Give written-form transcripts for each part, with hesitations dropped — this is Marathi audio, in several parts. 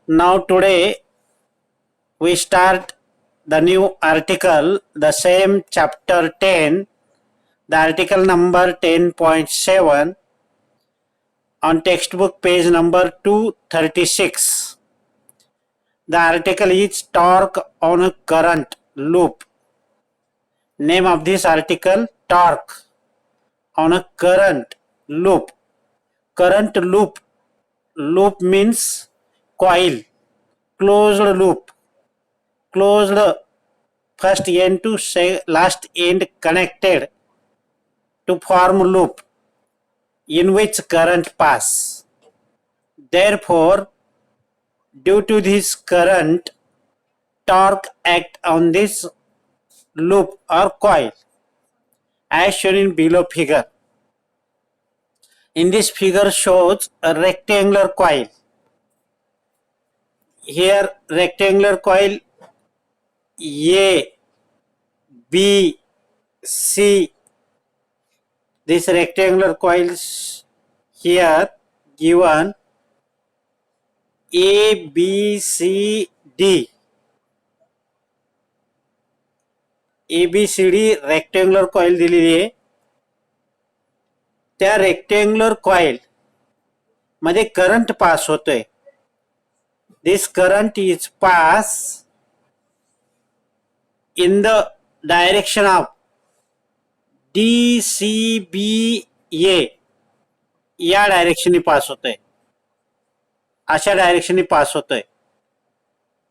Now today we start the new article, the same chapter 10, the article number 10.7 on textbook page number 236. The article is torque on a current loop. Name of this article, torque on a current loop. Current loop. Loop means coil. Closed loop. Closed first end to last end connected to form loop in which current pass. Therefore, due to this current, torque act on this loop or coil as shown in below figure. In this figure shows a rectangular coil. Here rectangular coil A, B, C. This rectangular coils here given A, B, C, D. ABCD rectangular coil दिलेली आहे. त्या रेक्टेंगुलर कॉइल मध्ये करंट पास होतोय. This current is pass in the direction of DCBA. या डायरेक्शनने पास होतोय. अशा डायरेक्शनने पास होतोय.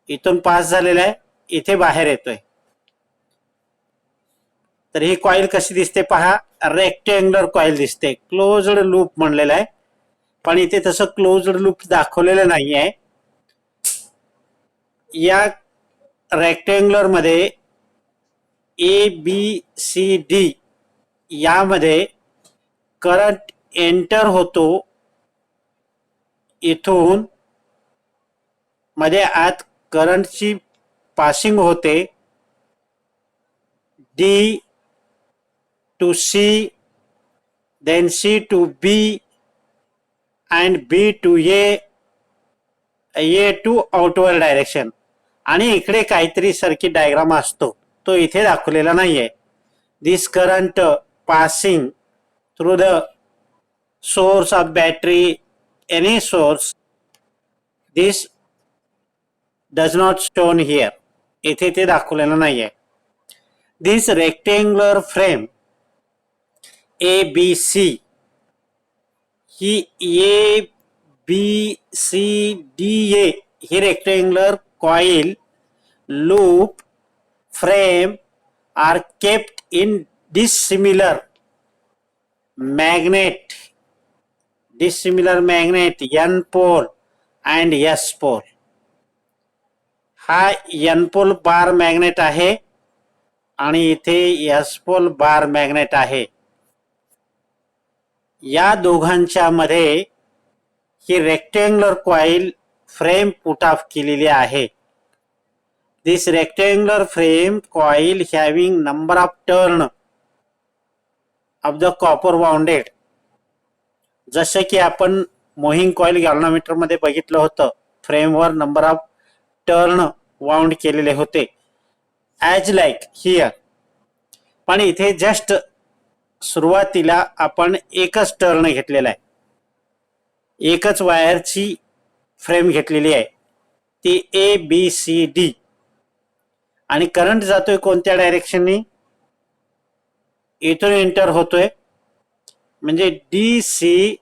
इथून पास झालेला आहे, इथे बाहेर येतोय. तर ही कॉइल कशी दिसते पहा. रेक्टेंगुलर कॉइल दिसते. क्लोज्ड लूप म्हणलेला आहे, पण इथे तसं क्लोज्ड लूप दाखवलेलं नाही आहे. या रेक्टेंगुलर मध्ये ABCD यामध्ये करंट एंटर होतो. इथून मध्ये आत करंटची पासिंग होते. D to C, then C to B and B to A to outward direction. आणि इकडे काहीतरी सर्किट डायग्राम असतो, तो इथे दाखवलेला नाहीये. This current passing through the source of battery, any source, this does not shown here. इथे ते दाखवलेलं नाहीये. दिस रेक्टेंगुलर फ्रेम ABC, ही ABCDA ही rectangular coil loop frame are kept in dissimilar magnet N pole and S pole. हा N pole बार मॅग्नेट आहे आणि इथे S pole बार मॅग्नेट आहे. या दोघांच्या मध्ये ही rectangular coil frame put off केलेली आहे. This rectangular frame coil having number of turn of the copper wounded. जसे की आपण मोहिंग कॉइल गॅल्व्हनोमीटर मध्ये बघितलं होतं, फ्रेमवर नंबर ऑफ टर्न वाउंड केलेले होते. As like here. पण इथे जस्ट सुरुवातीला आपण एकच टर्न घेतलेला आहे. एकच वायरची फ्रेम घेतलेली आहे, ती ABCD. आणि करंट जातोय कोणत्या डायरेक्शननी. इथून एंटर होतोय म्हणजे DC,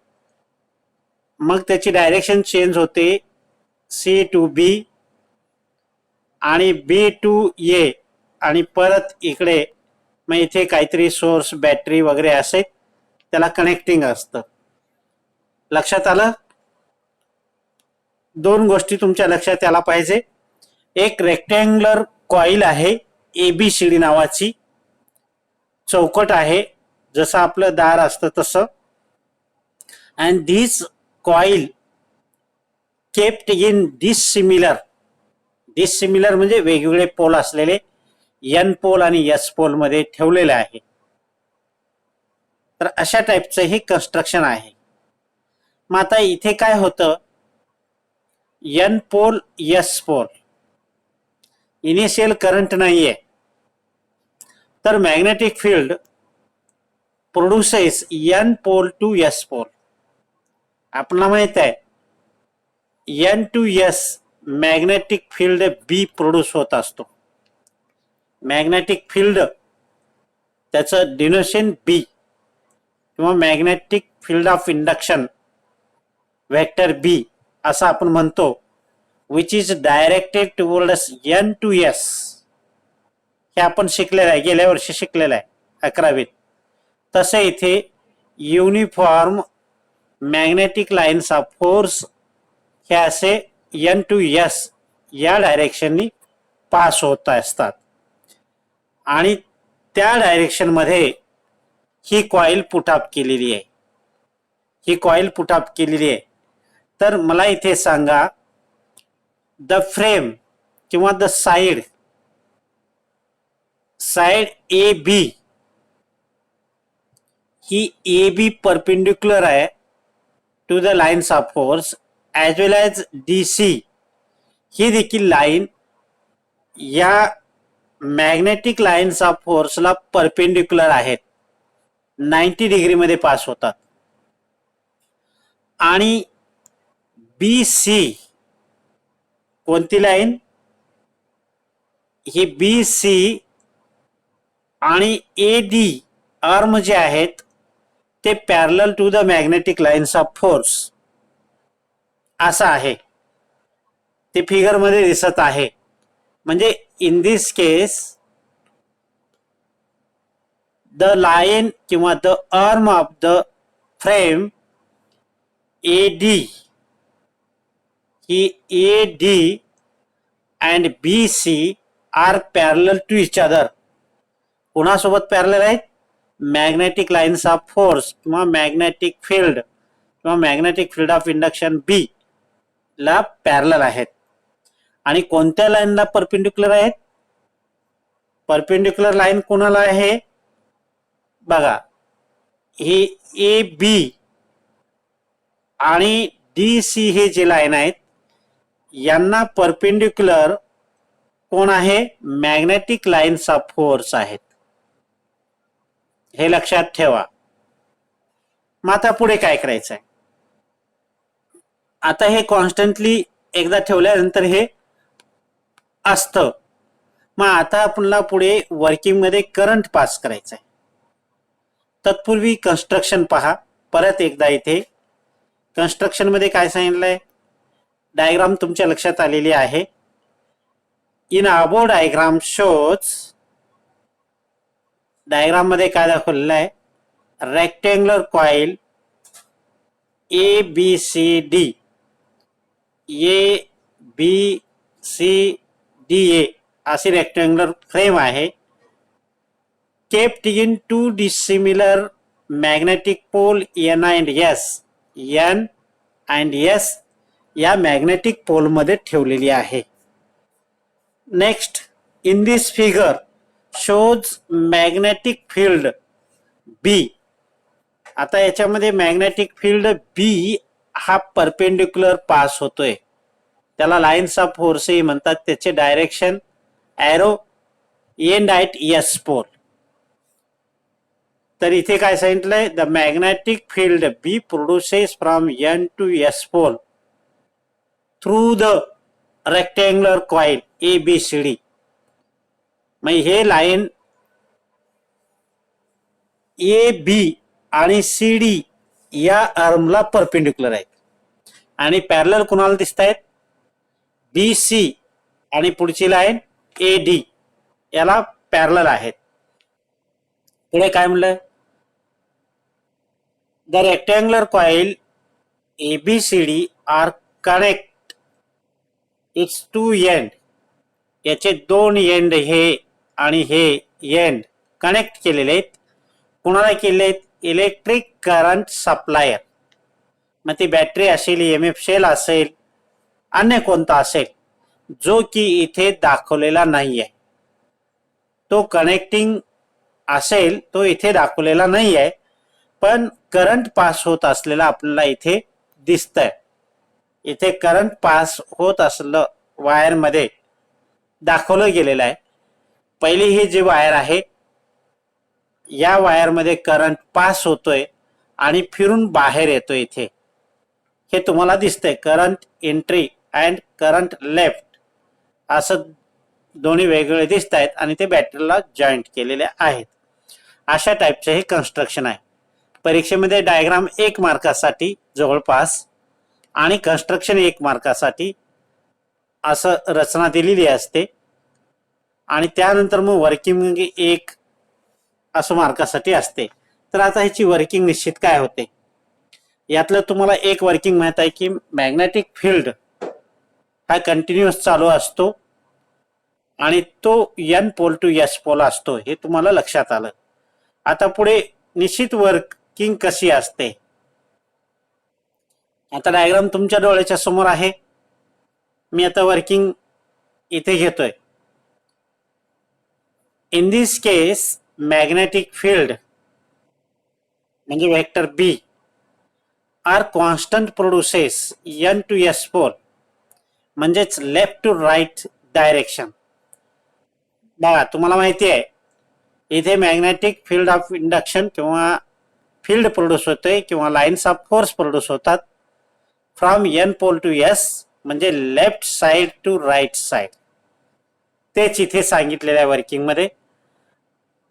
मग त्याची डायरेक्शन चेंज होते C to B आणि B to A आणि परत इकडे. मग इथे काहीतरी सोर्स, बॅटरी वगैरे असे त्याला कनेक्टिंग असतं. लक्षात आलं. दोन गोष्टी तुमच्या लक्षात यायला पाहिजे. एक रेक्टेंगुलर कॉइल आहे ABCD नावाची, चौकट आहे जसं आपलं दार असतं तसं. And this coil kept in dissimilar म्हणजे वेगवेगळे पोल असलेले N पोल आणि S पोल मध्ये ठेवलेले आहे. तर अशा टाईपचं हे कन्स्ट्रक्शन आहे. मग आता इथे काय होतं, N pole S pole, initial current नाहीये, तर magnetic field produces N pole to S pole. आपल्याला माहित आहे N to S magnetic field B produce होत असतो. मॅग्नेटिक फील्ड त्याचं डिनोशन बी किंवा magnetic field of induction vector B असं आपण म्हणतो, which is directed towards N to S. हे आपण शिकलेलं आहे, गेल्या वर्षी शिकलेलं आहे 11वीत. तसे इथे uniform magnetic lines of force हे असे एन टू एस या डायरेक्शननी पास होत असतात आणि त्या डायरेक्शन मध्ये ही कॉईल पुटअप केलेली आहे. ही कॉईल पुटअप केलेली आहे. तर मला इथे सांगा, द फ्रेम किंवा द साइड ए बी ही ए बी परपेंडिक्युलर आहे to the lines of force as well as D C ही देखील लाईन या मॅग्नेटिक लाइन्स ऑफ फोर्सला परपेंडिक्युलर आहेत, 90 डिग्री मध्ये पास होतात. आणि बी सी कोणती लाईन, ही बी सी आणि ए डी आर्म जे आहेत ते parallel to the magnetic lines of force असं आहे. ते फिगर मध्ये दिसत आहे. म्हणजे in this case the line किंवा the arm of the frame A D ही A D and B C are parallel to each other. कोणासोबत पॅरलल आहेत, मॅग्नेटिक लाइन्स ऑफ फोर्स किंवा मॅग्नेटिक फील्ड किंवा magnetic field of induction B ला पॅरलल आहेत. आणि कोणत्या लाईनला परपेंडिक्युलर आहेत, परपेंडिक्युलर लाईन कोणाला आहे बघा, ही ए बी आणि डी सी हे जे लाईन आहेत यांना परपेंडिक्युलर कोण आहे, मॅग्नेटिक लाइन्स ऑफ फोर्स आहेत. हे लक्षात ठेवा. मग आता पुढे काय करायचं आहे, आता हे कॉन्स्टंटली एकदा ठेवल्यानंतर हे असतं. मग आता आपल्याला पुढे वर्किंग मध्ये करंट पास करायचं आहे. तत्पूर्वी कन्स्ट्रक्शन पहा परत एकदा. इथे कन्स्ट्रक्शन मध्ये काय सांगितलंय, डायग्राम तुमच्या लक्षात आलेली आहे. In above diagram shows, diagram मध्ये काय दाखवलेलं आहे, rectangular coil A B C D, A B C D A अशी रेक्टेंगुलर फ्रेम आहे. Kept in two dissimilar magnetic pole N and S, N and S या मॅग्नेटिक पोल मध्ये ठेवलेली आहे. Next, in this figure shows magnetic field B. आता याच्यामध्ये मॅग्नेटिक फील्ड बी हा परपेंडिक्युलर पास होतोय, त्याला लाइन्स ऑफ फोर्स ही म्हणतात. त्याचे direction arrow end at S pole. तर इथे काय सांगितलंय, the magnetic field B produces from N to S pole through the rectangular coil A B C D. मग हे लाईन ए बी आणि सी डी या आर्मला परपेंडिक्युलर आहेत आणि पॅरलल कोणाला दिसत आहेत, बी सी आणि पुढची लाईन ए डी याला पॅरलल आहेत. पुढे काय म्हणलं, the rectangular coil A B C D are connect its two end. याचे दोन एंड हे आणि हे एंड कनेक्ट केलेले आहेत. कोणाला केले आहेत, इलेक्ट्रिक करंट सप्लायर. मग ती बॅटरी असेल, EMF शेल असेल, अन्य कोणता असेल जो की इथे दाखवलेला नाही आहे. तो कनेक्टिंग असेल, तो इथे दाखवलेला नाही आहे, पण करंट पास होत असलेला आपल्याला इथे दिसतंय. इथे करंट पास होत असलं वायरमध्ये दाखवलं गेलेलं आहे. पहिली ही जी वायर आहे या वायरमध्ये करंट पास होतोय आणि फिरून बाहेर येतोय. इथे हे तुम्हाला दिसतंय current entry and current left असं दोन्ही वेगवेगळे दिसत आहेत आणि ते बॅटरीला जॉईंट केलेले आहेत. अशा टाईपचे हे कन्स्ट्रक्शन आहे. परीक्षेमध्ये डायग्राम 1 मार्कासाठी जवळपास आणि कन्स्ट्रक्शन 1 मार्कासाठी असं रचना दिलेली असते आणि त्यानंतर मग वर्किंग 1 असं मार्कासाठी असते. तर आता ह्याची वर्किंग निश्चित काय होते यातलं तुम्हाला एक वर्किंग माहित आहे की मॅग्नेटिक फील्ड हा कंटिन्युअस चालू असतो आणि तो N pole to S pole असतो. हे तुम्हाला लक्षात आलं. आता पुढे निश्चित वर्किंग कशी असते. आता डायग्राम तुमच्या डोळ्याच्या समोर आहे. मी आता वर्किंग इथे घेतोय. In this case magnetic field म्हणजे vector B are constant produces N to S pole म्हणजेच लेफ्ट टू राईट डायरेक्शन. बघा तुम्हाला माहिती आहे इथे मॅग्नेटिक फील्ड ऑफ इंडक्शन किंवा फील्ड प्रोड्यूस होते किंवा लाईन्स ऑफ फोर्स प्रोड्यूस होतात from N pole to S म्हणजे left side to right side. तेच इथे सांगितलेलं आहे वर्किंग मध्ये.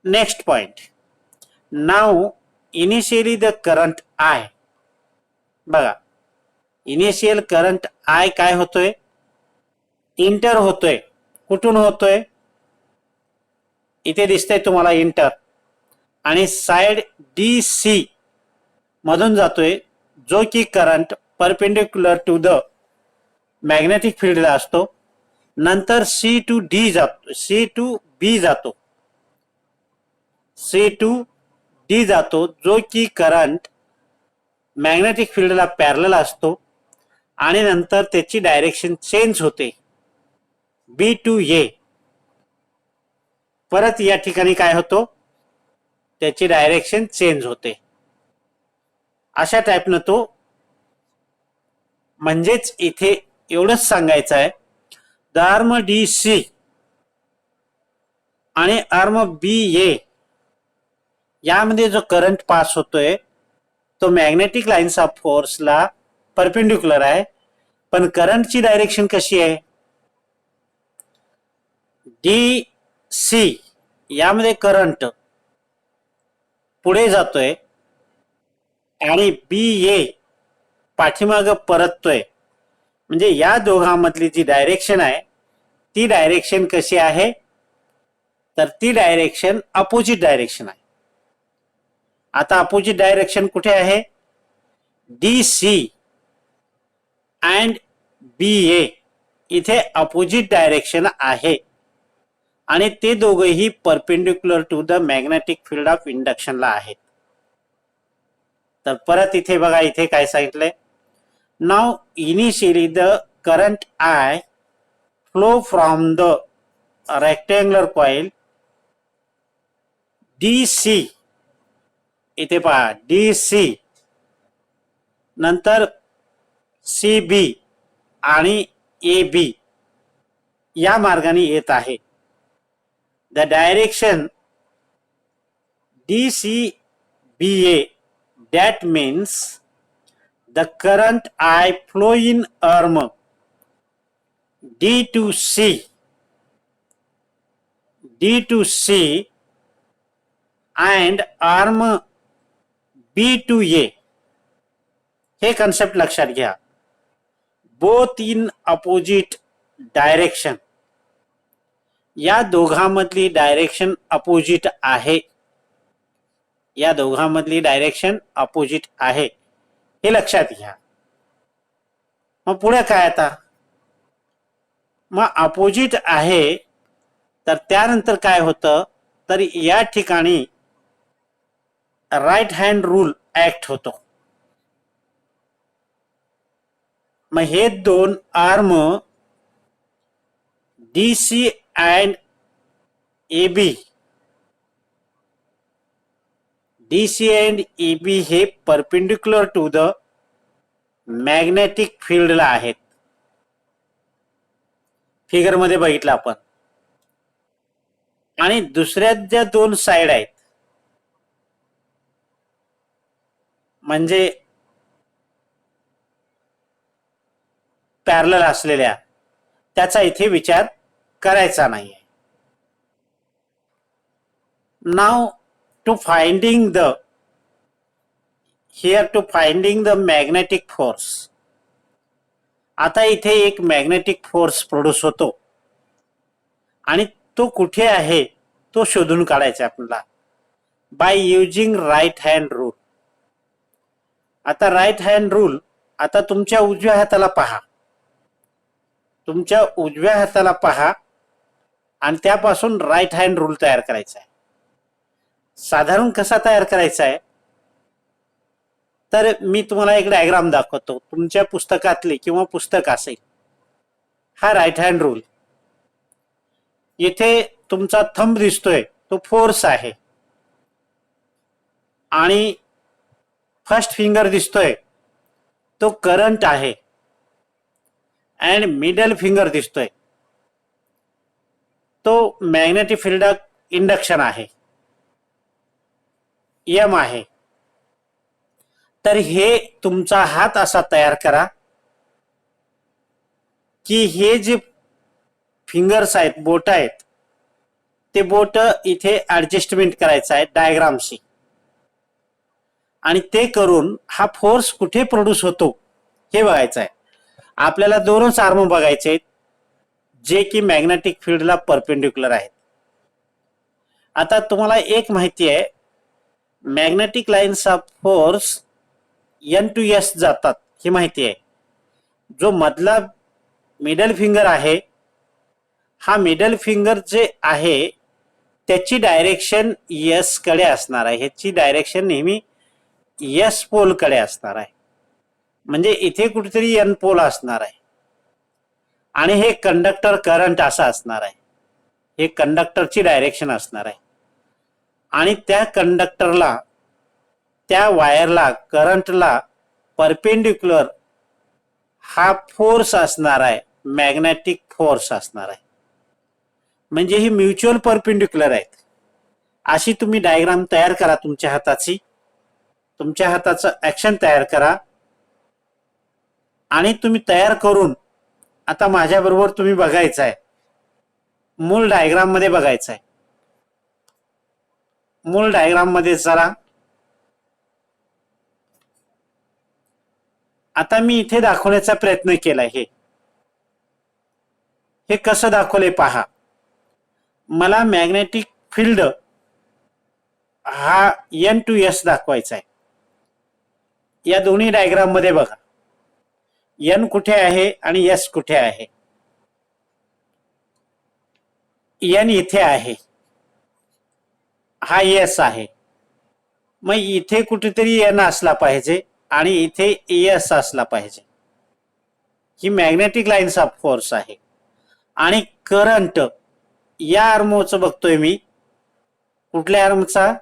Next point. Now initially the current I. बघा इनिशियल करंट आय काय होतोय इंटर होतोय. कुठून होतोय इथे दिसतंय तुम्हाला इंटर आणि साइड डी सी मधून जातोय जो की current perpendicular to the magnetic फील्डला असतो. नंतर सी टू डी जातो सी टू बी जातो सी टू डी जातो जो की करंट मॅग्नेटिक फील्डला पॅरलल असतो आणि नंतर त्याची डायरेक्शन चेंज होते बी टू ए. परत या ठिकाणी काय होतो त्याची डायरेक्शन चेंज होते. अशा टाईपनं तो म्हणजेच इथे एवढंच सांगायचं आहे द आर्म डी सी आणि आर्म बी ए यामध्ये जो करंट पास होतोय तो मॅग्नेटिक लाईन्स ऑफ फोर्सला परपेंडिक्युलर आहे. पण करंटची डायरेक्शन कशी आहे डी सी यामध्ये करंट पुढे जातोय आणि बी ए पाठीमागं परततोय. म्हणजे या दोघांमधली जी डायरेक्शन आहे ती डायरेक्शन कशी आहे तर ती डायरेक्शन अपोजिट डायरेक्शन आहे. आता अपोजिट डायरेक्शन कुठे आहे D C and B A इथे अपोजिट डायरेक्शन आहे आणि ते दोघेही perpendicular to the magnetic field of इंडक्शनला आहेत. तर परत इथे बघा इथे काय सांगितलंय now initially the current I flow from the rectangular coil D C. इथे पहा डी सी नंतर सी बी आणि ए बी या मार्गाने येत आहे. The direction D C B A that means the current I flow in arm D to C and arm B to A. हे कन्सेप्ट लक्षात घ्या. Both in opposite direction. या दोघांमधली डायरेक्शन अपोजिट आहे. या दोघांमधली डायरेक्शन अपोजिट आहे हे लक्षात घ्या. मग पुढे काय आता मग अपोजिट आहे तर त्यानंतर काय होतं तर या ठिकाणी राईट हँड रूल ऍक्ट होतो. मग हे दोन arm D C and A B DC and EB हे परपेंडिक्युलर टू द मॅग्नेटिक फील्डला आहेत. फिगर मध्ये बघितलं आपण. आणि दुसऱ्या ज्या दोन साइड आहेत म्हणजे पॅरलल असलेल्या, त्याचा इथे विचार करायचा नाही. Now to finding the magnetic force. आता इथे एक मॅग्नेटिक फोर्स प्रोड्यूस होतो आणि तो कुठे आहे तो शोधून काढायचा आपल्याला by using right hand rule. आता राईट हँड रूल, आता तुमच्या उजव्या हाताला पहा, तुमच्या उजव्या हाताला पहा आणि त्यापासून राईट हँड रूल तयार करायचा आहे. साधारण कसा तयार करायचा आहे तर मी तुम्हाला एक डायग्राम दाखवतो. तुमच्या पुस्तकातले किंवा पुस्तक असेल, हा राईट हँड रूल. इथे तुमचा थंब दिसतोय तो फोर्स आहे आणि फर्स्ट फिंगर दिसतोय तो करंट आहे अँड मिडल फिंगर दिसतोय तो मॅग्नेटिक फील्ड इंडक्शन आहे, एम आहे. तर हे तुमचा हात असा तयार करा की हे जे फिंगर्स आहेत, बोट आहेत, ते बोट इथे ऍडजस्टमेंट करायचं आहे डायग्रामशी. आणि ते करून हा फोर्स कुठे प्रोड्यूस होतो हे बघायचं आहे. आपल्याला दोनच आर्म बघायचे आहेत जे की मॅग्नेटिक फील्डला परपेंडिक्युलर आहेत. आता तुम्हाला एक माहिती आहे, magnetic lines of force N to S जातात ही माहिती आहे. जो मधला मिडल फिंगर आहे, हा मिडल फिंगर जे आहे त्याची डायरेक्शन एस कडे असणार आहे. ह्याची डायरेक्शन नेहमी एस पोल कडे असणार आहे. म्हणजे इथे कुठेतरी एन पोल असणार आहे आणि हे कंडक्टर करंट असा असणार आहे. हे कंडक्टरची डायरेक्शन असणार आहे आणि त्या कंडक्टरला, त्या वायरला, करंटला परपेंडिक्युलर हा फोर्स असणार आहे, मॅग्नेटिक फोर्स असणार आहे. म्हणजे ही म्युच्युअल परपेंडिक्युलर आहेत. अशी तुम्ही डायग्राम तयार करा तुमच्या हाताची, तुमच्या हाताचं ऍक्शन तयार करा आणि तुम्ही तयार करून आता माझ्याबरोबर तुम्ही बघायचं आहे, मूळ डायग्राम मध्ये बघायचं आहे. मूळ डायग्राम मध्ये चला. आता मी इथे दाखवण्याचा प्रयत्न केलाय. हे कसं दाखवले पहा. मला मॅग्नेटिक फील्ड हा एन टू एस दाखवायचा आहे. या दोन्ही डायग्राम मध्ये बघा, एन कुठे आहे आणि एस कुठे आहे. एन इथे आहे, हा एस आहे. मग इथे कुठेतरी एन असला पाहिजे आणि इथे एस असला पाहिजे. ही मॅग्नेटिक लाईन्स ऑफ फोर्स आहे. आणि करंट या आर्मचं बघतोय मी, कुठल्या आर्मचा,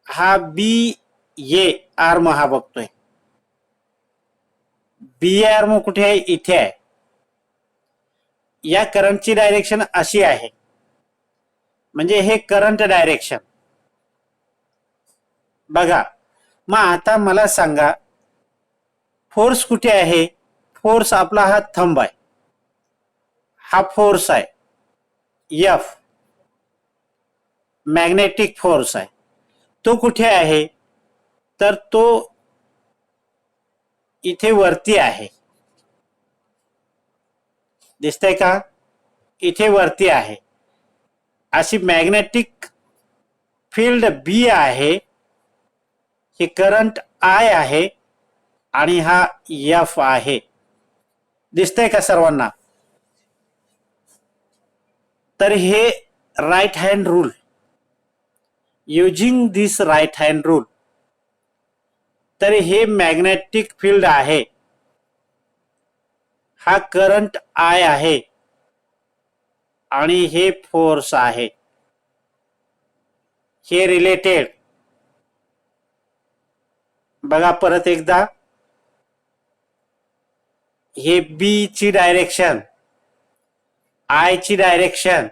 हा बी ए आर्म हा बघतोय. बी आर्म कुठे आहे, इथे आहे. या करंटची डायरेक्शन अशी आहे, म्हणजे हे करंट डायरेक्शन बघा. मग आता मला सांगा फोर्स कुठे आहे. फोर्स आपला हा थंब आहे, हा फोर्स आहे एफ, मॅग्नेटिक फोर्स आहे. तो कुठे आहे तर तो इथे वरती आहे, दिसतंय का, इथे वरती आहे. अशी मॅग्नेटिक फील्ड बी आहे, ही करंट आय आहे आणि हा एफ आहे. दिसतंय का सर्वांना. तर हे राईट हँड रूल, युजिंग दिस राईट हँड रूल, तर हे मॅग्नेटिक फील्ड आहे, हा करंट आय आहे आणि हे फोर्स आहे. हे रिलेटेड बघा परत एकदा. हे बी ची डायरेक्शन, आय ची डायरेक्शन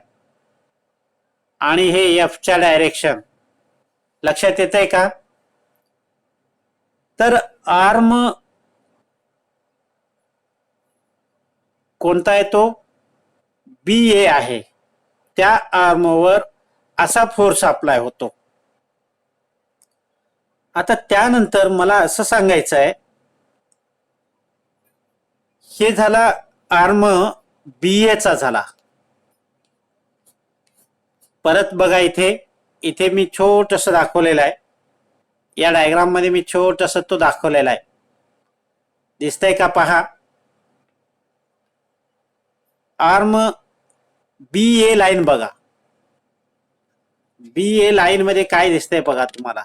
आणि हे एफ च्या डायरेक्शन. लक्षात येत आहे का? तर आर्म कोणता आहे तो? बी ए आहे. त्या आर्मवर असा फोर्स अप्लाय होतो. आता त्यानंतर मला असं सांगायचं आहे, हे झाला आर्म बी एचा झाला. परत बघा इथे मी छोटस दाखवलेलं आहे. या डायग्राम मध्ये मी छोटस तो दाखवलेला आहे. दिसतंय का पहा. आर्म बी ए लाईन बघा. बी ए लाईन मध्ये काय दिसतंय बघा तुम्हाला.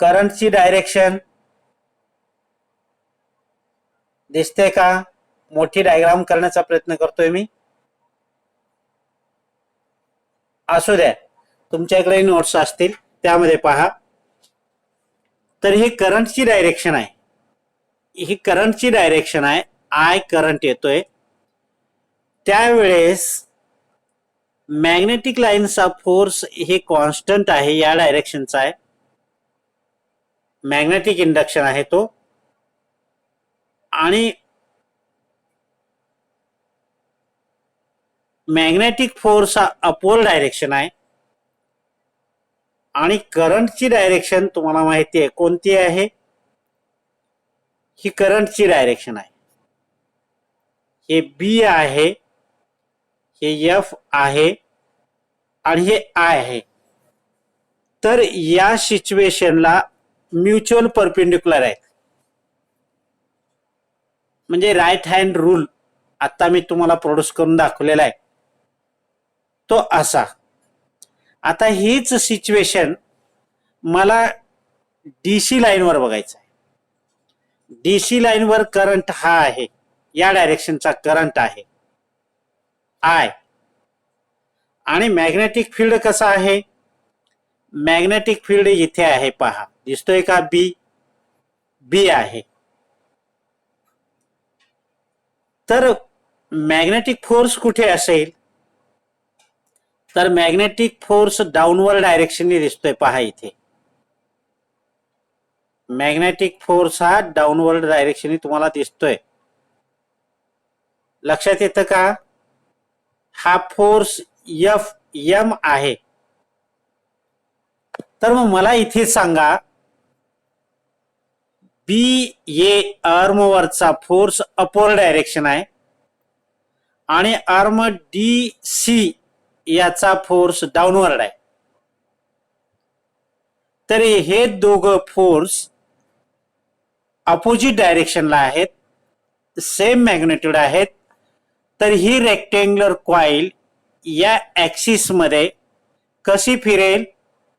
करंटची डायरेक्शन दिसते का? मोठी डायग्राम करण्याचा प्रयत्न करतोय मी. असू द्या, तुमच्याकडे नोट्स असतील त्यामध्ये पहा. तर हे करंटची डायरेक्शन आहे. ही करंटची डायरेक्शन आहे. आय करंट येतोय त्यावेळेस मॅग्नेटिक लाईनचा फोर्स हे कॉन्स्टंट आहे. या डायरेक्शनचा आहे. मॅग्नेटिक इंडक्शन आहे तो. आणि मॅग्नेटिक फोर्स हा अपवर्ड डायरेक्शन आहे. आणि करंटची डायरेक्शन तुम्हाला माहिती आहे कोणती आहे. ही करंटची डायरेक्शन आहे. हे बी आहे, हे एफ आहे आणि हे आय आहे. तर या सिच्युएशनला म्युच्युअल परपेंडिक्युलर आहेत. म्हणजे राईट हँड रूल आता मी तुम्हाला प्रोड्यूस करून दाखवलेला आहे तो असा. आता हीच सिच्युएशन मला डीसी लाईनवर बघायचं आहे. डीसी लाईनवर करंट हा आहे, या डायरेक्शनचा करंट आहे आय. आणि मॅग्नेटिक फील्ड कसा आहे? मॅग्नेटिक फील्ड इथे आहे पहा. दिसतोय का? बी बी आहे. तर मॅग्नेटिक फोर्स कुठे असेल? तर मॅग्नेटिक फोर्स डाऊनवर्ड डायरेक्शनने दिसतोय पहा इथे. मॅग्नेटिक फोर्स हा डाऊनवर्ड डायरेक्शनने तुम्हाला दिसतोय. लक्षात येतं का? हा फोर्स एफ एम आहे. तर मग मला इथे सांगा, बी ए आर्मवरचा फोर्स अपवर्ड डायरेक्शन आहे आणि आर्म डी सी याचा फोर्स डाऊनवर्ड आहे. तर हे दोघं फोर्स अपोजिट डायरेक्शनला आहेत, सेम मॅग्नेट्यूड आहेत. तर ही रेक्टेंग्युलर कॉइल या ऍक्सिस मध्ये कशी फिरेल?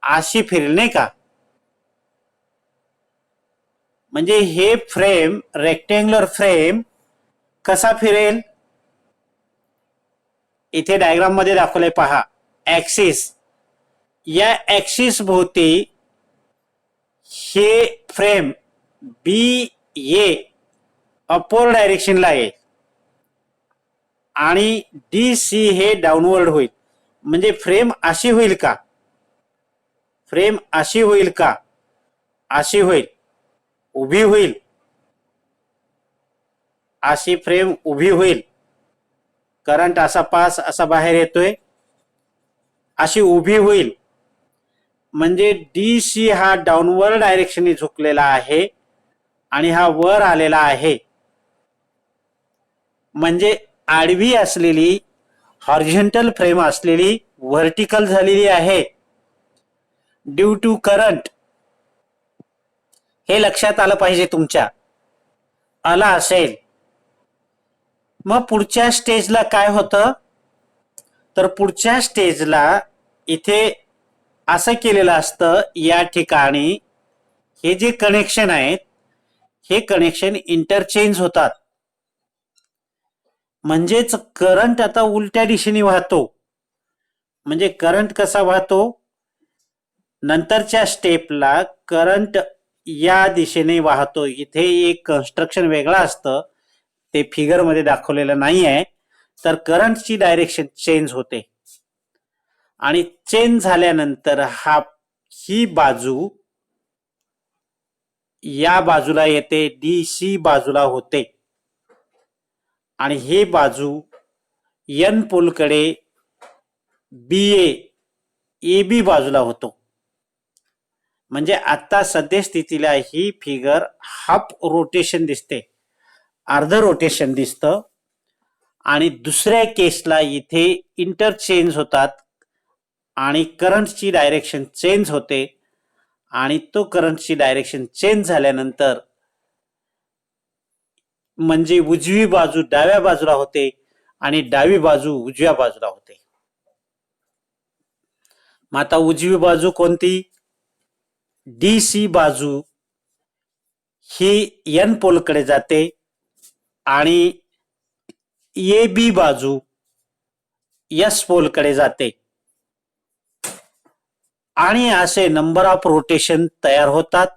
अशी फिरेल नाही का? म्हणजे हे फ्रेम, रेक्टेंग्युलर फ्रेम कसा फिरेल? इथे डायग्राम मध्ये दाखवलंय पहा. ऍक्सिस, या ऍक्सिस भोवती हे फ्रेम बी ए अपवर्ड डायरेक्शनला आहे आणि डी सी हे डाऊनवर्ड होईल. म्हणजे फ्रेम अशी होईल का? फ्रेम अशी होईल का? अशी होईल, उभी होईल. अशी फ्रेम उभी होईल. करंट असा पास असा बाहेर येतोय, अशी उभी होईल. म्हणजे डी सी हा डाऊनवर्ड डायरेक्शनने झुकलेला आहे आणि हा वर आलेला आहे. म्हणजे आडवी असलेली हॉरिझॉन्टल फ्रेम असलेली व्हर्टिकल झालेली आहे ड्यू टू करंट. हे लक्षात आलं पाहिजे तुमच्या. आला असेल. मग पुढच्या स्टेजला काय होतं? तर पुढच्या स्टेजला इथे असं केलेलं असतं, या ठिकाणी हे जे कनेक्शन आहेत हे कनेक्शन इंटरचेंज होतात. म्हणजेच करंट आता उलट्या दिशेने वाहतो. म्हणजे करंट कसा वाहतो? नंतरच्या स्टेपला करंट या दिशेने वाहतो. इथे एक कन्स्ट्रक्शन वेगळं असतं, ते फिगरमध्ये दाखवलेलं नाही आहे. तर करंटची डायरेक्शन चेंज होते आणि चेंज झाल्यानंतर ही बाजू या बाजूला येते, DC बाजूला होते आणि ही बाजू N पोलकडे AB बाजूला होतो. म्हणजे आता सद्यस्थितीला ही फिगर हाफ रोटेशन दिसते, अर्ध रोटेशन दिसतं आणि दुसऱ्या केसला इथे इंटरचेंज होतात आणि करंटची डायरेक्शन चेंज होते आणि तो करंटची डायरेक्शन चेंज झाल्यानंतर म्हणजे उजवी बाजू डाव्या बाजूला होते आणि डावी बाजू उजव्या बाजूला होते. मग आता उजवी बाजू कोणती? DC बाजू ही N पोलकडे जाते आणि AB बाजू S पोलकडे जाते आणि असे नंबर ऑफ रोटेशन तयार होतात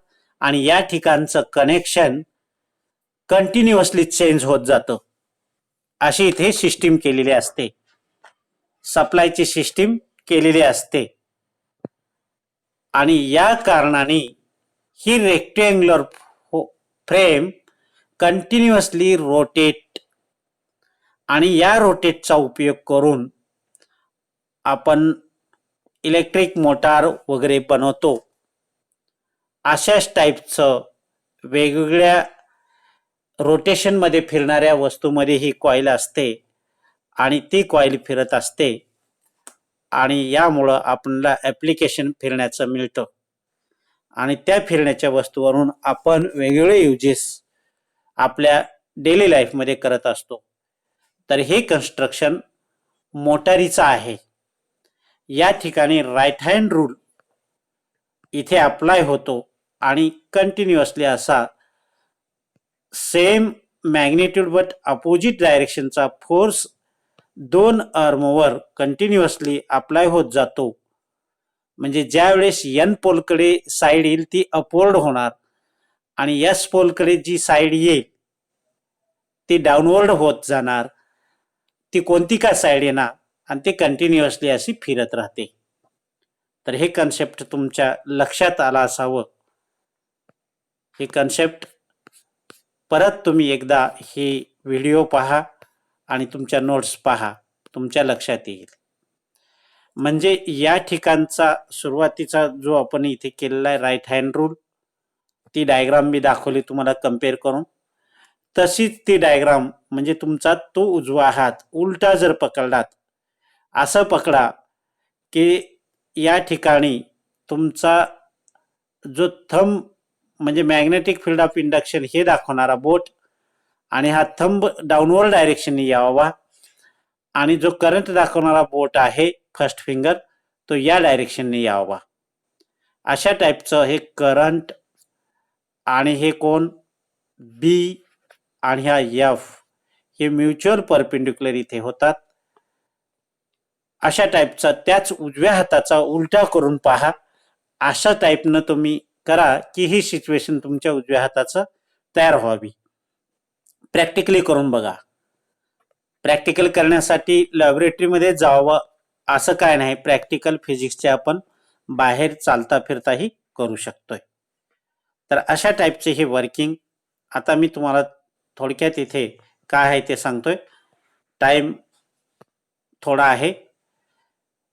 आणि या ठिकाणचं कनेक्शन कंटिन्युअसली चेंज होत जातं. अशी इथे सिस्टीम केलेली असते, सप्लायची सिस्टीम केलेली असते आणि या कारणाने ही रेक्टँग्युलर फ्रेम कंटिन्युअसली रोटेट आणि या रोटेटचा उपयोग करून आपण इलेक्ट्रिक मोटार वगैरे बनवतो. अशाच टाईपचं वेगवेगळ्या रोटेशनमध्ये फिरणाऱ्या वस्तूमध्ये ही कॉईल असते आणि ती कॉईल फिरत असते आणि यामुळं आपल्याला ॲप्लिकेशन फिरण्याचं मिळतं आणि त्या फिरण्याच्या वस्तूवरून आपण वेगवेगळे युजेस आपल्या डेली लाईफमध्ये करत असतो. तर हे कन्स्ट्रक्शन मोटारीचं आहे. या ठिकाणी राईट हँड रूल इथे अप्लाय होतो आणि कंटिन्युअसली असा सेम मॅग्नेट्यूड बट अपोजिट डायरेक्शनचा फोर्स दोन आर्मवर कंटिन्युअसली अप्लाय होत जातो. म्हणजे ज्या वेळेस N पोलकडे साईड येईल ती अपवर्ड होणार आणि S पोलकडे जी साईड येईल ती डाऊनवर्ड होत जाणार. ती कोणती का साईड येणार आणि ते कंटिन्युअसली अशी फिरत राहते. तर हे कन्सेप्ट तुमच्या लक्षात आला असावं. हे कन्सेप्ट परत तुम्ही एकदा ही व्हिडिओ पहा आणि तुमच्या नोट्स पहा, तुमच्या लक्षात येईल. म्हणजे या ठिकाणचा सुरुवातीचा जो आपण इथे केलेला आहे राईट हँड रूल, ती डायग्राम मी दाखवली तुम्हाला कम्पेअर करून. तशीच ती डायग्राम म्हणजे तुमचा तो उजवा हात उलटा जर पकडलात, असं पकडा की या ठिकाणी तुमचा जो थंब म्हणजे मॅग्नेटिक फील्ड ऑफ इंडक्शन हे दाखवणारा बोट आणि हा थंब डाऊनवर्ड डायरेक्शनने यावा आणि जो करंट दाखवणारा बोट आहे फर्स्ट फिंगर तो या डायरेक्शनने यावा. अशा टाईपचं हे करंट आणि हे कोण B आणि हा F हे म्युच्युअल परपेंडिक्युलर इथे होतात. अशा टाईपचा त्याच उजव्या हाताचा उलटा करून पहा. अशा टाईपनं तुम्ही करा की ही सिच्युएशन तुमच्या उजव्या हाताचं तयार व्हावी. प्रॅक्टिकली करून बघा. प्रॅक्टिकल करण्यासाठी लॅबोरेटरीमध्ये जावं असं काय नाही, प्रॅक्टिकल फिजिक्सचे आपण बाहेर चालता फिरताही करू शकतोय. तर अशा टाईपचे हे वर्किंग आता मी तुम्हाला थोडक्यात इथे काय आहे ते सांगतोय. टाइम थोडा आहे.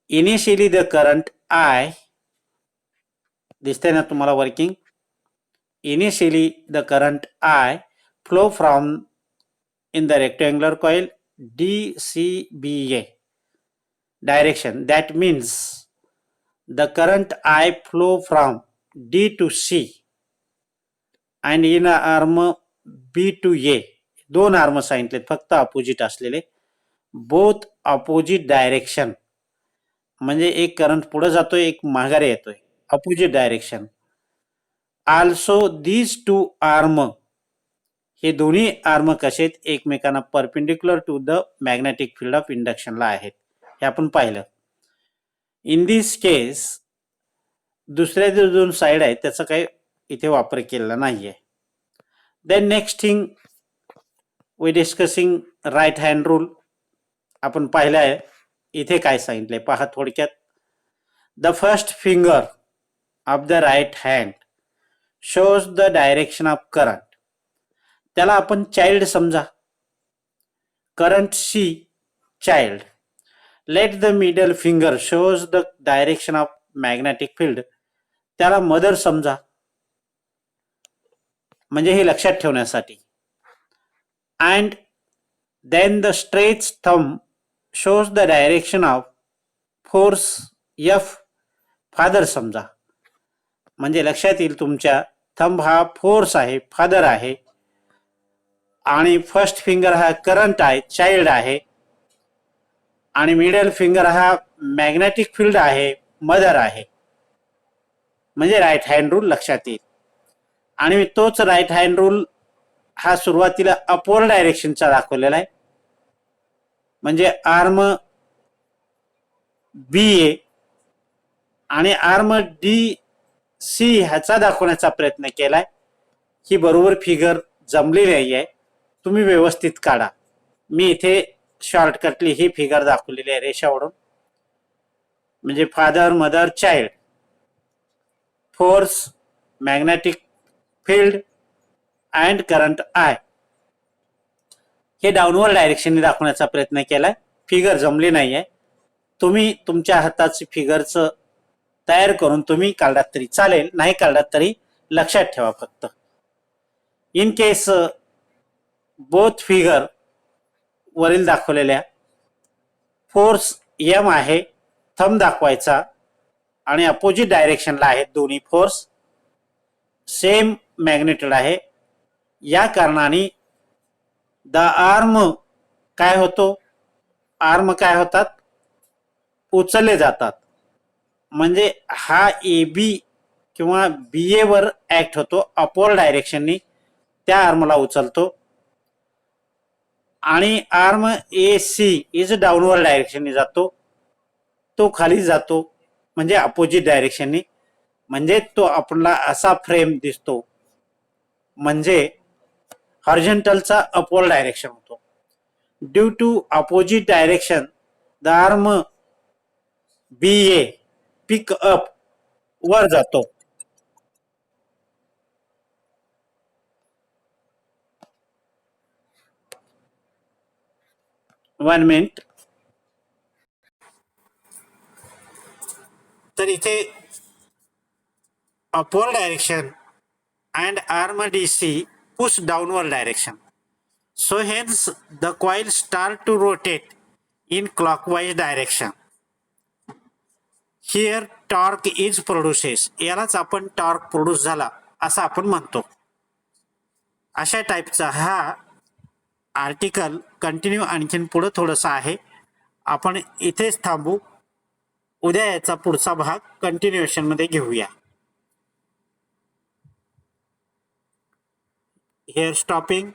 इनिशियली द करंट I दिसते ना तुम्हाला working. Initially the current I flow from in the rectangular coil DCBA direction. That means the current I flow from D to C and in arm B to A. दोन आर्म सांगितले फक्त अपोजिट असलेले, बोथ अपोजिट डायरेक्शन. म्हणजे एक करंट पुढे जातोय एक माघारे येतोय, opposite direction. Also these two arm हे दोन्ही आर्म कसे आहेत एकमेकांना perpendicular to the magnetic field of इंडक्शनला आहेत, हे आपण पाहिलं. इन दिस केस दुसऱ्या जे दोन साईड आहेत त्याचं काही इथे वापर केलेला नाहीये. Then next thing we discussing right hand rule. आपण पाहिलं आहे इथे काय सांगितलंय पहा थोडक्यात. The first finger of the right hand shows the direction of current. त्याला आपण चाइल्ड समजा. Current C child. Let the middle finger shows the direction of magnetic field. त्याला मदर समजा. म्हणजे हे लक्षात ठेवण्यासाठी. And then the stretch thumb shows the direction of force F. Father समजा. म्हणजे लक्षात येईल तुमच्या थंब हा फोर्स आहे, फादर आहे, आणि फर्स्ट फिंगर हा करंट आहे, चाइल्ड आहे, आणि मिडल फिंगर हा मॅग्नेटिक फील्ड आहे, मदर आहे. म्हणजे राईट हँड रूल लक्षात येईल. आणि तोच राईट हँड रूल हा सुरुवातीला अपवर्ड डायरेक्शनचा दाखवलेला आहे. म्हणजे आर्म बी ए आणि आर्म डी सी ह्याचा दाखवण्याचा प्रयत्न केलाय. ही बरोबर फिगर जमलेली नाही आहे, तुम्ही व्यवस्थित काढा. मी इथे शॉर्टकटली ही फिगर दाखवलेली आहे रेषावरून. म्हणजे father, mother, child, force, magnetic field and current I. हे डाऊनवर्ड डायरेक्शनने दाखवण्याचा प्रयत्न केलाय. फिगर जमली नाही आहे. तुम्ही तुमच्या हाताची फिगरचं तयार करून तुम्ही काढलात तरी चालेल, नाही काढलात तरी लक्षात ठेवा फक्त. इन केस बोथ फिगर वरील दाखवलेल्या फोर्स एम आहे, थंब दाखवायचा, आणि अपोजिट डायरेक्शनला आहेत दोन्ही फोर्स, सेम मॅग्नेट्यूड आहे. या कारणाने द आर्म काय होतो, आर्म काय होतात, उचलले जातात. म्हणजे हा ए बी किंवा बी ए वर ऍक्ट होतो, अपवर्ड डायरेक्शननी त्या आर्मला उचलतो. आणि arm A C is downward डायरेक्शननी जातो, तो खाली जातो, म्हणजे अपोजिट डायरेक्शननी. म्हणजे तो आपला असा फ्रेम दिसतो, म्हणजे हॉरिझॉन्टलचा अपवर्ड डायरेक्शन होतो. Due to opposite direction the arm B A pick up वर जातो. One minute. तर इथे upward direction and arm DC push downward direction. So hence the coil start to rotate in clockwise direction. Here torque is produces. यालाच आपण टॉर्क प्रोड्यूस झाला असं आपण म्हणतो. अशा टाईपचा हा आर्टिकल कंटिन्यू आणखीन पुढे थोडंसं आहे. आपण इथेच थांबू. उद्या याचा पुढचा भाग कंटिन्युएशन मध्ये घेऊया. Here stopping.